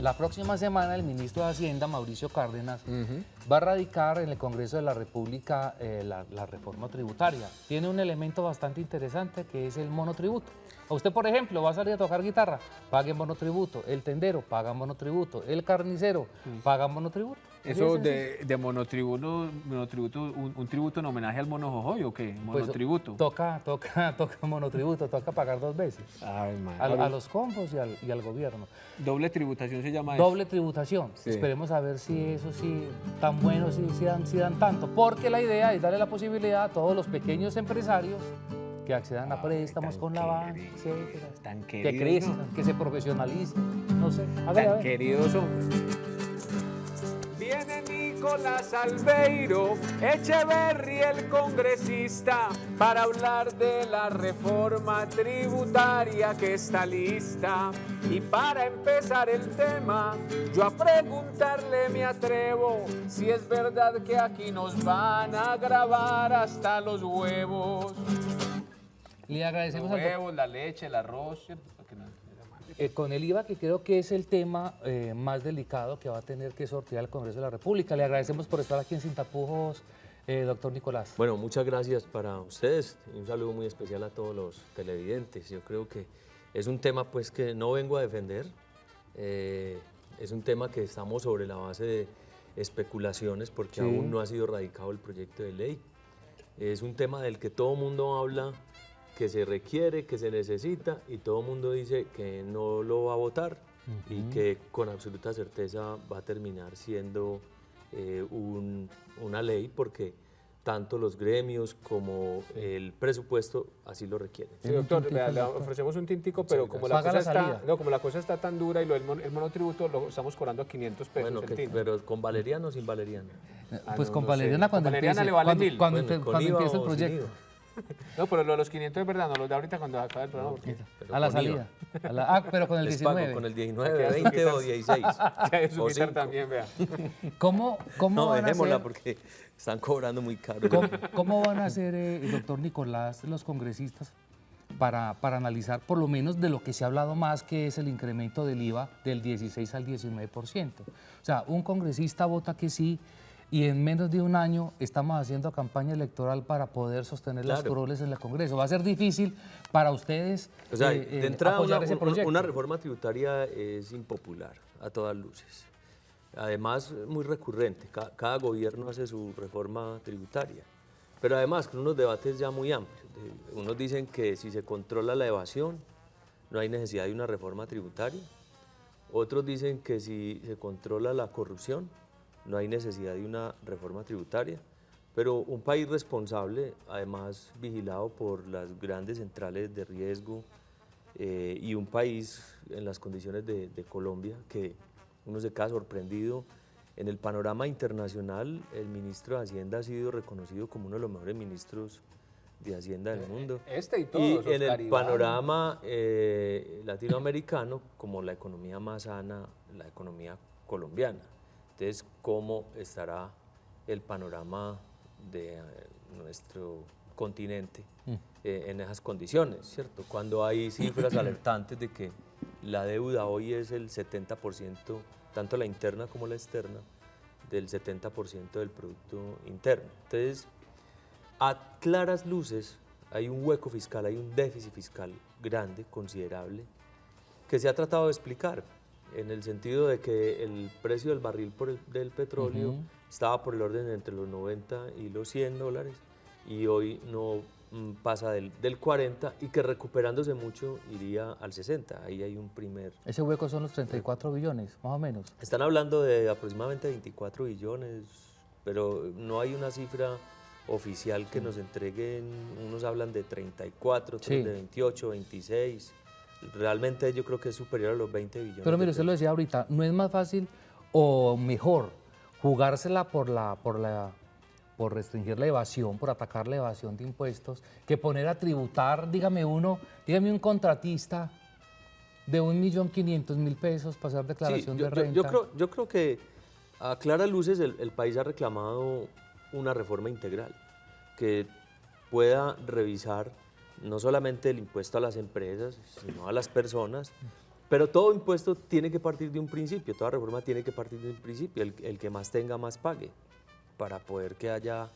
La próxima semana el ministro de Hacienda, Mauricio Cárdenas, va a radicar en el Congreso de la República la reforma tributaria. Tiene un elemento bastante interesante que es el monotributo. A usted, por ejemplo, va a salir a tocar guitarra, pague monotributo. El tendero, paga monotributo. El carnicero, paga monotributo. Eso de monotributo, un tributo en homenaje al mono Jojoy, ¿o qué? Monotributo. Pues, toca monotributo, toca pagar 2 veces. Ay, A los combos y al gobierno. Doble tributación se llama eso. Doble tributación. Sí. Esperemos a ver si eso sí, tan bueno, si dan tanto. Porque la idea es darle la posibilidad a todos los pequeños empresarios que accedan a préstamos con la banca, etcétera, que crezcan, que se profesionalicen, no sé. Tan queridos son. Viene Nicolás Albeiro Echeverri, el congresista, para hablar de la reforma tributaria que está lista. Y para empezar el tema, yo a preguntarle me atrevo si es verdad que aquí nos van a grabar hasta los huevos. Le agradecemos los huevos, la leche, el arroz, ¿cierto? Con el IVA, que creo que es el tema más delicado que va a tener que sortear el Congreso de la República. Le agradecemos por estar aquí en Sin Tapujos, doctor Nicolás. Bueno, muchas gracias para ustedes y un saludo muy especial a todos los televidentes. Yo creo que es un tema pues que no vengo a defender, es un tema que estamos sobre la base de especulaciones porque aún no ha sido radicado el proyecto de ley. Es un tema del que todo mundo habla, que se requiere, que se necesita y todo el mundo dice que no lo va a votar y que con absoluta certeza va a terminar siendo una ley porque tanto los gremios como el presupuesto así lo requieren. Sí, doctor, le ofrecemos un tintico, pero como la cosa está tan dura y el monotributo lo estamos cobrando a 500 pesos bueno, el tinto. Pero con valeriano o sin valeriano. Pues con valeriana cuando empiece el proyecto. No, pero los 500 es verdad, no los da ahorita cuando acabe el programa. A la salida. Pero con el 19. Pago con el 19, 20 o 16. O 5 también, vea. ¿Cómo no, van dejémosla a hacer, porque están cobrando muy caro. ¿Cómo van a hacer, el doctor Nicolás, los congresistas para analizar por lo menos de lo que se ha hablado más, que es el incremento del IVA del 16 al 19%? O sea, un congresista vota que sí, y en menos de un año estamos haciendo campaña electoral para poder sostener los roles en el Congreso. Va a ser difícil para ustedes de entrada apoyar ese proyecto. Una reforma tributaria es impopular a todas luces. Además, muy recurrente. Cada gobierno hace su reforma tributaria. Pero además, con unos debates ya muy amplios. Unos dicen que si se controla la evasión, no hay necesidad de una reforma tributaria. Otros dicen que si se controla la corrupción, no hay necesidad de una reforma tributaria, pero un país responsable, además vigilado por las grandes centrales de riesgo y un país en las condiciones de Colombia, que uno se queda sorprendido. En el panorama internacional, el ministro de Hacienda ha sido reconocido como uno de los mejores ministros de Hacienda del mundo. Y todos, y en el panorama latinoamericano, como la economía más sana, la economía colombiana. Entonces, ¿cómo estará el panorama de nuestro continente en esas condiciones, ¿cierto? Cuando hay cifras alertantes de que la deuda hoy es el 70%, tanto la interna como la externa, del 70% del Producto Interno. Entonces, a claras luces hay un hueco fiscal, hay un déficit fiscal grande, considerable, que se ha tratado de explicar, en el sentido de que el precio del barril del petróleo estaba por el orden entre los 90 y los $100 y hoy no pasa del 40 y que recuperándose mucho iría al 60. Ahí hay un primer... Ese hueco son los 34 billones, más o menos. Están hablando de aproximadamente 24 billones, pero no hay una cifra oficial que nos entreguen. Unos hablan de 34, otros de 28, 26... Realmente yo creo que es superior a los 20 billones. Pero mire, usted lo decía ahorita, ¿no es más fácil o mejor jugársela por restringir la evasión, por atacar la evasión de impuestos, que poner a tributar, dígame un contratista de 1.500.000 pesos para hacer declaración de renta? Yo creo que a claras luces el país ha reclamado una reforma integral que pueda revisar no solamente el impuesto a las empresas, sino a las personas, Pero todo impuesto tiene que partir de un principio, toda reforma tiene que partir de un principio, el que más tenga más pague, para poder que haya,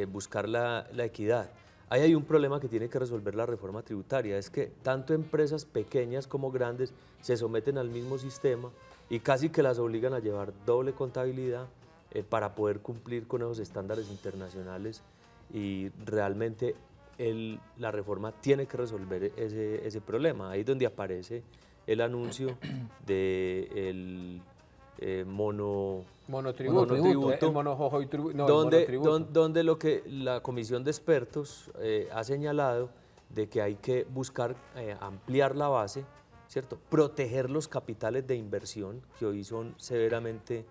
buscar la equidad. Ahí hay un problema que tiene que resolver la reforma tributaria, es que tanto empresas pequeñas como grandes se someten al mismo sistema y casi que las obligan a llevar doble contabilidad para poder cumplir con esos estándares internacionales, y realmente la reforma tiene que resolver ese problema. Ahí es donde aparece el anuncio del monotributo, el monojojo y donde lo que la comisión de expertos ha señalado de que hay que buscar ampliar la base, ¿cierto? Proteger los capitales de inversión que hoy son severamente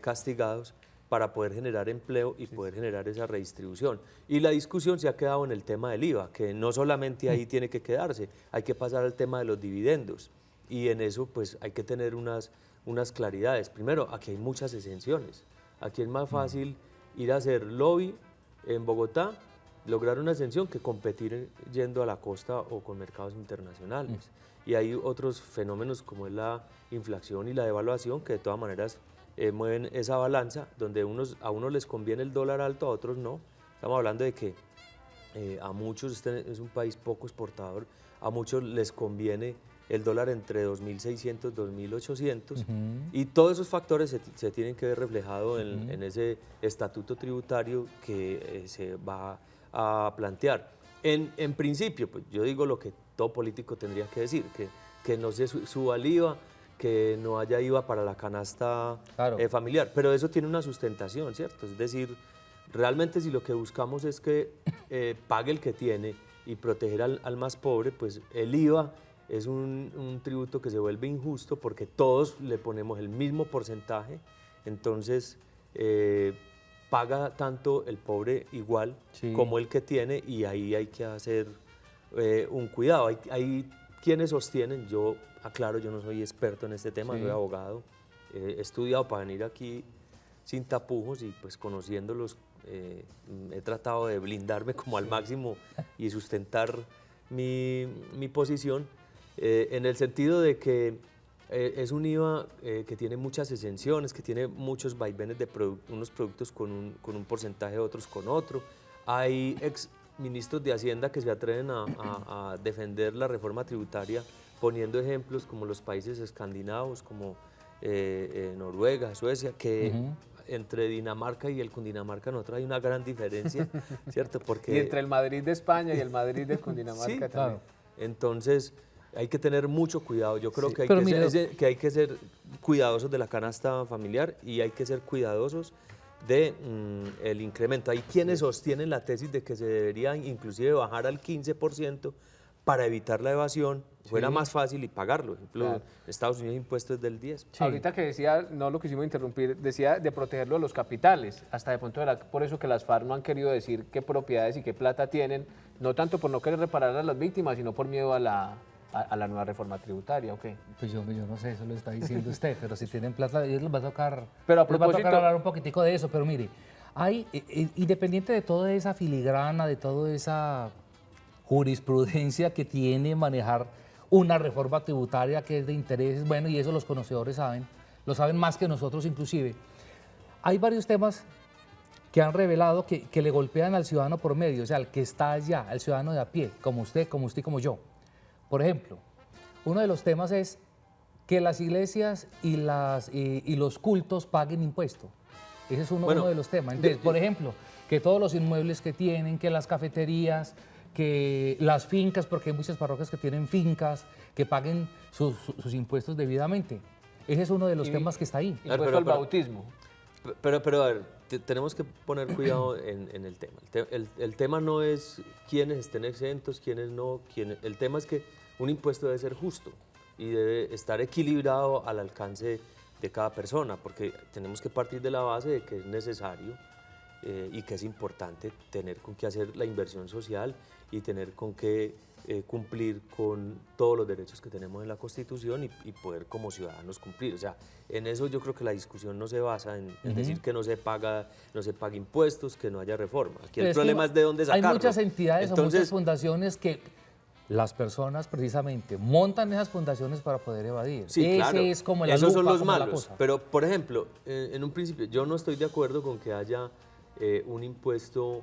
castigados, para poder generar empleo y poder generar esa redistribución. Y la discusión se ha quedado en el tema del IVA, que no solamente ahí tiene que quedarse, hay que pasar al tema de los dividendos, y en eso pues hay que tener unas claridades. Primero, aquí hay muchas exenciones, aquí es más fácil ir a hacer lobby en Bogotá, lograr una exención, que competir yendo a la costa o con mercados internacionales. Y hay otros fenómenos como es la inflación y la devaluación, que de todas maneras mueven esa balanza, donde a unos les conviene el dólar alto, a otros no. Estamos hablando de que a muchos, este es un país poco exportador, a muchos les conviene el dólar entre 2.600, 2.800, y todos esos factores se tienen que ver reflejados en ese estatuto tributario que se va a plantear. En principio, pues yo digo lo que todo político tendría que decir, que no se suba el IVA, que no haya IVA para la canasta familiar, pero eso tiene una sustentación, ¿cierto? Es decir, realmente si lo que buscamos es que pague el que tiene y proteger al más pobre, pues el IVA es un tributo que se vuelve injusto porque todos le ponemos el mismo porcentaje, entonces paga tanto el pobre igual como el que tiene, y ahí hay que hacer un cuidado. Hay quienes sostienen, yo aclaro, yo no soy experto en este tema, soy abogado, he estudiado para venir aquí sin tapujos, y pues conociéndolos he tratado de blindarme como al máximo y sustentar mi posición, en el sentido de que es un IVA que tiene muchas exenciones, que tiene muchos vaivenes de unos productos con un porcentaje, otros con otro. Hay ex ministros de Hacienda que se atreven a defender la reforma tributaria poniendo ejemplos como los países escandinavos, como Noruega, Suecia, que entre Dinamarca y el Cundinamarca nosotros hay una gran diferencia, ¿cierto? Porque, y entre el Madrid de España y el Madrid de Cundinamarca también. Claro. Entonces hay que tener mucho cuidado. Yo creo que hay que ser cuidadosos de la canasta familiar, y hay que ser cuidadosos del incremento. Hay quienes sostienen la tesis de que se debería inclusive bajar al 15% para evitar la evasión, fuera más fácil y pagarlo. Por ejemplo, en Estados Unidos impuestos del 10%. Ahorita que decía, no lo quisimos interrumpir, decía de protegerlo de los capitales, hasta de pronto por eso que las FARC no han querido decir qué propiedades y qué plata tienen, no tanto por no querer reparar a las víctimas, sino por miedo a la nueva reforma tributaria, ¿ok? Pues yo no sé, eso lo está diciendo usted, pero si tienen plata, ellos les va a tocar, pero a les va a propósito, tocar hablar un poquitico de eso, pero mire, hay, independiente de toda esa filigrana, de toda esa jurisprudencia que tiene manejar una reforma tributaria que es de intereses, bueno, y eso los conocedores saben, lo saben más que nosotros inclusive, hay varios temas que han revelado que le golpean al ciudadano promedio, o sea, al que está allá, al ciudadano de a pie, como usted y como yo. Por ejemplo, uno de los temas es que las iglesias y los cultos paguen impuesto. Ese es uno de los temas. Entonces, por ejemplo, que todos los inmuebles que tienen, que las cafeterías, que las fincas, porque hay muchas parroquias que tienen fincas, que paguen sus impuestos debidamente. Ese es uno de los temas que está ahí. Impuesto al bautismo. Pero a ver, tenemos que poner cuidado en el tema. El tema no es quiénes estén exentos, quiénes no. El tema es que un impuesto debe ser justo y debe estar equilibrado al alcance de cada persona, porque tenemos que partir de la base de que es necesario y que es importante tener con qué hacer la inversión social y tener con qué cumplir con todos los derechos que tenemos en la Constitución y poder como ciudadanos cumplir. O sea, en eso yo creo que la discusión no se basa en decir que no se paga impuestos, que no haya reforma. Aquí el problema es de dónde sacarlo. Hay muchas entidades o muchas fundaciones que las personas precisamente montan esas fundaciones para poder evadir. Sí, Ese claro. es como la Esos son lupa, los como la malos. cosa. Pero, por ejemplo, en un principio, yo no estoy de acuerdo con que haya un impuesto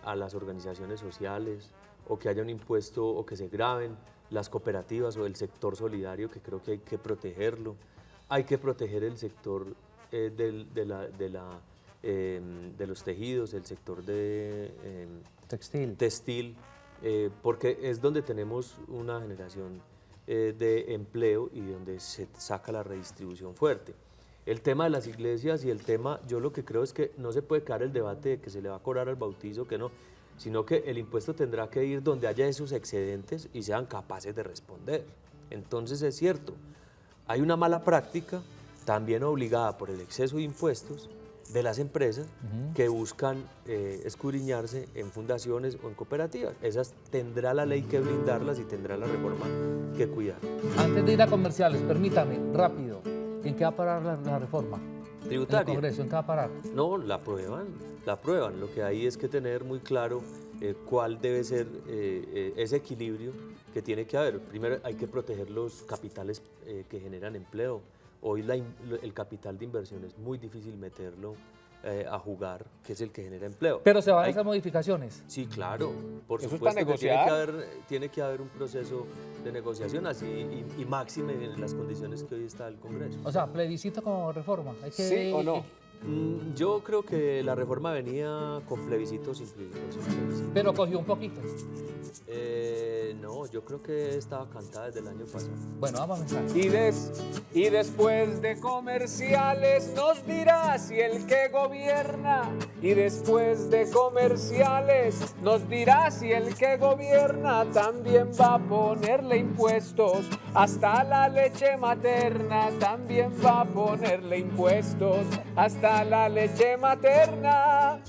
a las organizaciones sociales, o que haya un impuesto o que se graben las cooperativas o el sector solidario, que creo que hay que protegerlo. Hay que proteger el sector de los tejidos, el sector textil, porque es donde tenemos una generación de empleo y donde se saca la redistribución fuerte. El tema de las iglesias y el tema, yo lo que creo es que no se puede caer el debate de que se le va a cobrar al bautizo, que no, sino que el impuesto tendrá que ir donde haya esos excedentes y sean capaces de responder. Entonces es cierto, hay una mala práctica, también obligada por el exceso de impuestos de las empresas que buscan escudriñarse en fundaciones o en cooperativas. Esas tendrá la ley que blindarlas y tendrá la reforma que cuidar. Antes de ir a comerciales, permítame, rápido, ¿en qué va a parar la reforma? Tributaria. ¿El Congreso en qué va a parar? No, la aprueban. Lo que hay es que tener muy claro cuál debe ser ese equilibrio que tiene que haber. Primero hay que proteger los capitales que generan empleo. Hoy el capital de inversión es muy difícil meterlo a jugar, que es el que genera empleo. Pero se van a hacer modificaciones. Sí, claro, por Eso es supuesto para que negociar. tiene que haber un proceso de negociación así y máxime en las condiciones que hoy está el Congreso. O sea, plebiscito como reforma. Hay que, ¿Sí o no? Yo creo que la reforma venía con plebiscito sin plebiscito. Pero cogió un poquito. No, yo creo que estaba cantada desde el año pasado. Bueno, vamos a pensar. Y después de comerciales nos dirá si el que gobierna. Y después de comerciales nos dirá si el que gobierna también va a ponerle impuestos. Hasta la leche materna también va a ponerle impuestos. Hasta la leche materna.